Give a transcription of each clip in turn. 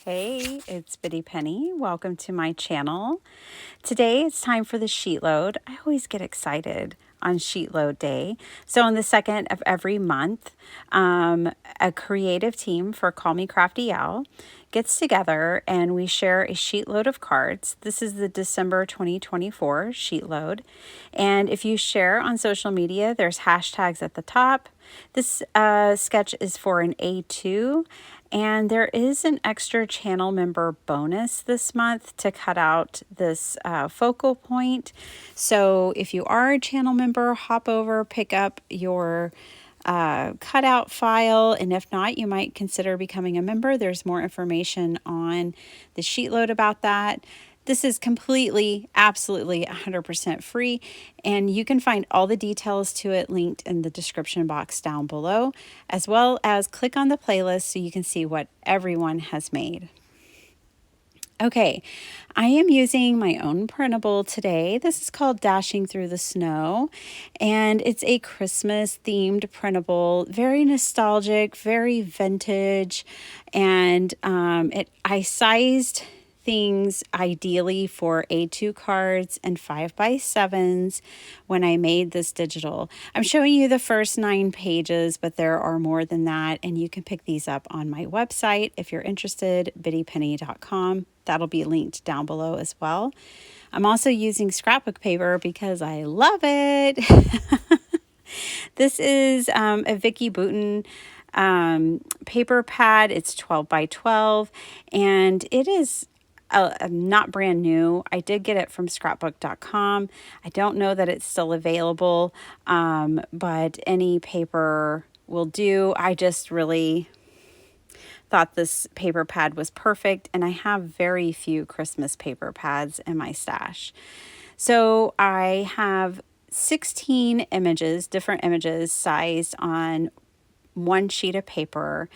Hey, it's Bitty Penny. Welcome to my channel. Today it's time for the Sheetload. I always get excited on Sheetload Day. So on the 2nd of every month, a creative team for Call Me Crafty Owl gets together and we share a sheetload of cards. This is the December 2024 Sheetload. And if you share on social media, there's hashtags at the top. This sketch is for an A2. And there is an extra channel member bonus this month to cut out this focal point. So if you are a channel member, hop over, pick up your cutout file. And if not, you might consider becoming a member. There's more information on the Sheetload about that. This is completely, absolutely 100% free, and you can find all the details to it linked in the description box down below, as well as click on the playlist so you can see what everyone has made. Okay, I am using my own printable today. This is called Dashing Through the Snow, and it's a Christmas themed printable, very nostalgic, very vintage, and I sized things ideally for A2 cards and 5x7s when I made this digital. I'm showing you the first 9 pages, but there are more than that, and you can pick these up on my website if you're interested, bittypenny.com. That'll be linked down below as well. I'm also using scrapbook paper because I love it. This is a Vicky Bouton paper pad. It's 12 by 12, and it is not brand new. I did get it from scrapbook.com. I don't know that it's still available, but any paper will do. I just really thought this paper pad was perfect, and I have very few Christmas paper pads in my stash. So I have 16 images, different images sized on one sheet of paper.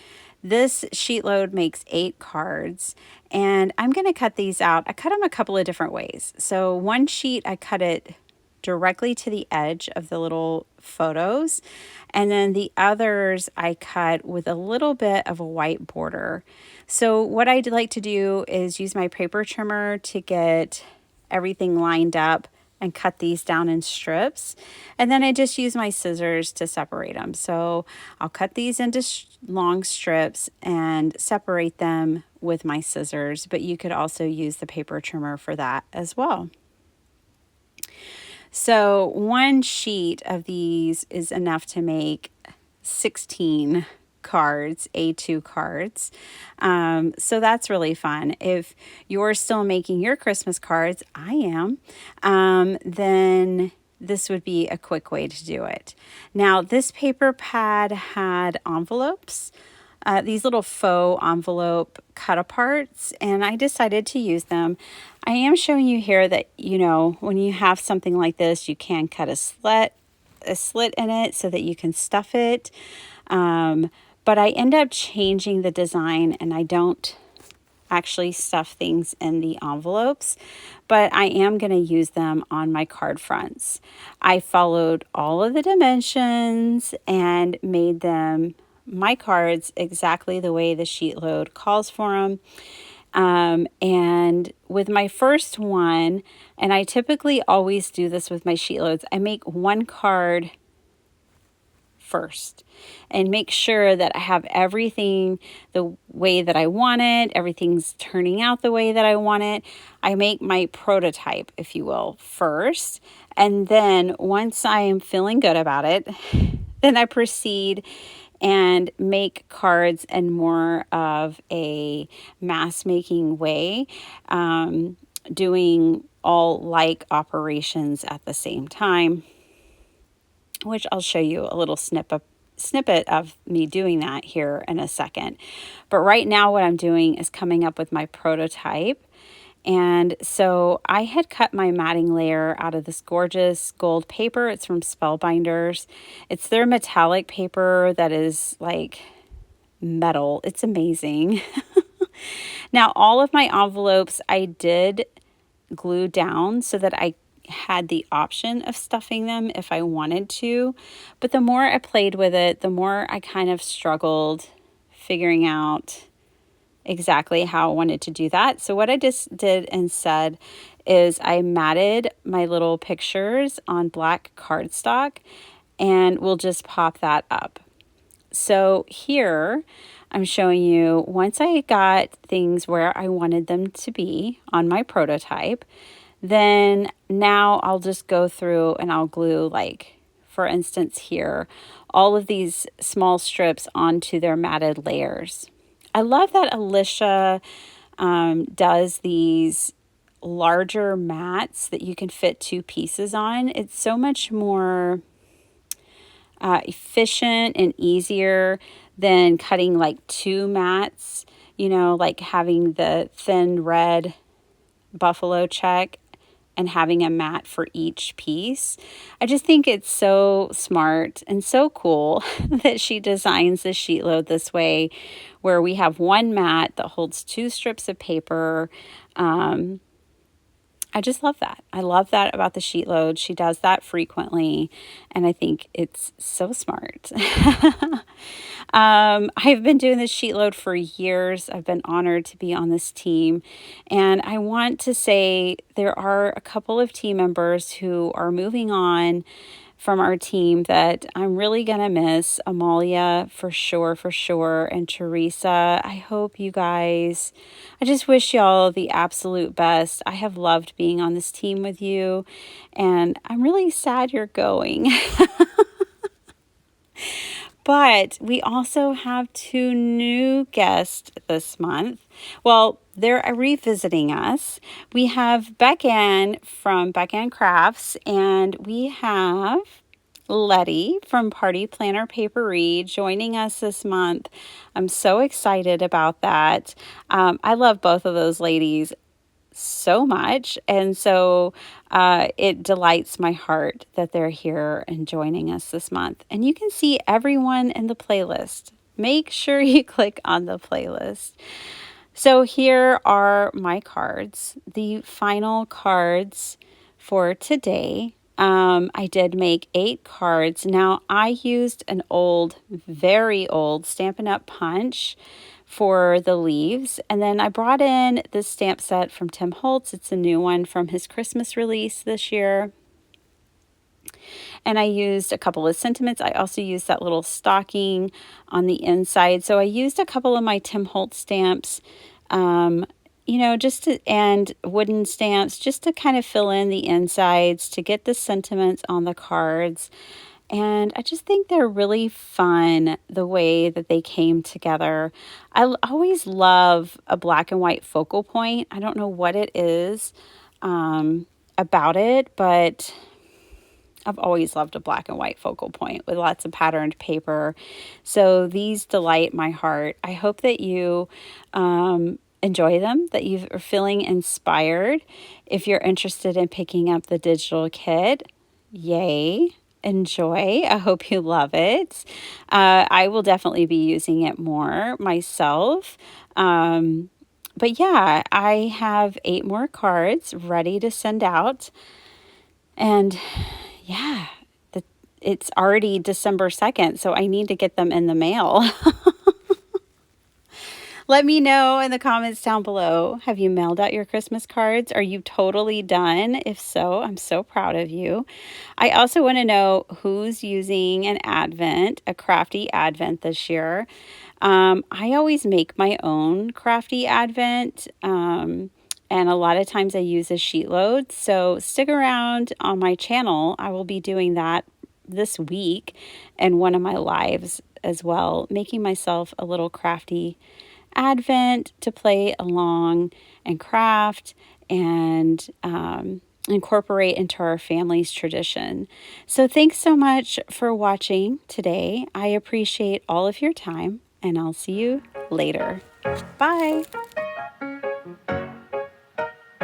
This Sheetload makes 8 cards, and I'm going to cut these out. I cut them a couple of different ways. So one sheet, I cut it directly to the edge of the little photos, and then the others I cut with a little bit of a white border. So what I'd like to do is use my paper trimmer to get everything lined up and cut these down in strips, and then I just use my scissors to separate them. So I'll cut these into long strips and separate them with my scissors, but you could also use the paper trimmer for that as well. So one sheet of these is enough to make 16 cards, A2 cards. So that's really fun. If you're still making your Christmas cards, I am, then this would be a quick way to do it. Now, this paper pad had envelopes, these little faux envelope cut aparts, and I decided to use them. I am showing you here that, you know, when you have something like this, you can cut a slit in it so that you can stuff it. But I end up changing the design, and I don't actually stuff things in the envelopes, but I am going to use them on my card fronts. I followed all of the dimensions and made them my cards exactly the way the Sheetload calls for them. And with my first one, and I typically always do this with my Sheetloads, I make one card first and make sure that I have everything the way that I want it. Everything's turning out the way that I want it. I make my prototype, if you will, first. And then once I am feeling good about it, then I proceed and make cards in more of a mass making way, doing all like operations at the same time, which I'll show you a little snippet of me doing that here in a second. But right now what I'm doing is coming up with my prototype. And so I had cut my matting layer out of this gorgeous gold paper. It's from Spellbinders. It's their metallic paper that is like metal. It's amazing. Now, all of my envelopes I did glue down so that I had the option of stuffing them if I wanted to. But the more I played with it, the more I kind of struggled figuring out exactly how I wanted to do that. So what I just did instead is I matted my little pictures on black cardstock, and we'll just pop that up. So here I'm showing you once I got things where I wanted them to be on my prototype, then now I'll just go through and I'll glue, like, for instance here, all of these small strips onto their matted layers. I love that Alicia does these larger mats that you can fit 2 pieces on. It's so much more efficient and easier than cutting like 2 mats, like having the thin red buffalo check and having a mat for each piece. I just think it's so smart and so cool that she designs the Sheetload this way, where we have one mat that holds 2 strips of paper. I just love that. I love that about the Sheetload. She does that frequently, and I think it's so smart. I've been doing this Sheetload for years. I've been honored to be on this team, and I want to say there are a couple of team members who are moving on from our team that I'm really going to miss. Amalia, for sure, and Teresa. I hope you guys, I just wish y'all the absolute best. I have loved being on this team with you, and I'm really sad you're going. But we also have 2 new guests this month. Well, they're revisiting us. We have Beck Ann from Beck Ann Crafts, and we have Letty from Party Planner Papery joining us this month. I'm so excited about that. I love both of those ladies so much, and so it delights my heart that they're here and joining us this month. And you can see everyone in the playlist. Make sure you click on the playlist. So here are my cards, the final cards for today. I did make 8 cards. Now, I used an old, very old Stampin' Up! Punch for the leaves. And then I brought in this stamp set from Tim Holtz. It's a new one from his Christmas release this year. And I used a couple of sentiments. I also used that little stocking on the inside. So I used a couple of my Tim Holtz stamps, and wooden stamps, just to kind of fill in the insides, to get the sentiments on the cards. And I just think they're really fun, the way that they came together. I always love a black and white focal point. I don't know what it is about it, but I've always loved a black and white focal point with lots of patterned paper. So these delight my heart. I hope that you enjoy them, that you are feeling inspired. If you're interested in picking up the digital kit, yay. Enjoy. I hope you love it. I will definitely be using it more myself. But yeah, I have 8 more cards ready to send out. And yeah, it's already December 2nd, so I need to get them in the mail. Let me know in the comments down below. Have you mailed out your Christmas cards? Are you totally done? If so, I'm so proud of you. I also want to know who's using an Advent, a crafty Advent this year. I always make my own crafty Advent, and a lot of times I use a Sheetload. So stick around on my channel. I will be doing that this week and one of my lives as well, making myself a little crafty Advent to play along and craft and incorporate into our family's tradition. So thanks so much for watching today. I appreciate all of your time, and I'll see you later. Bye.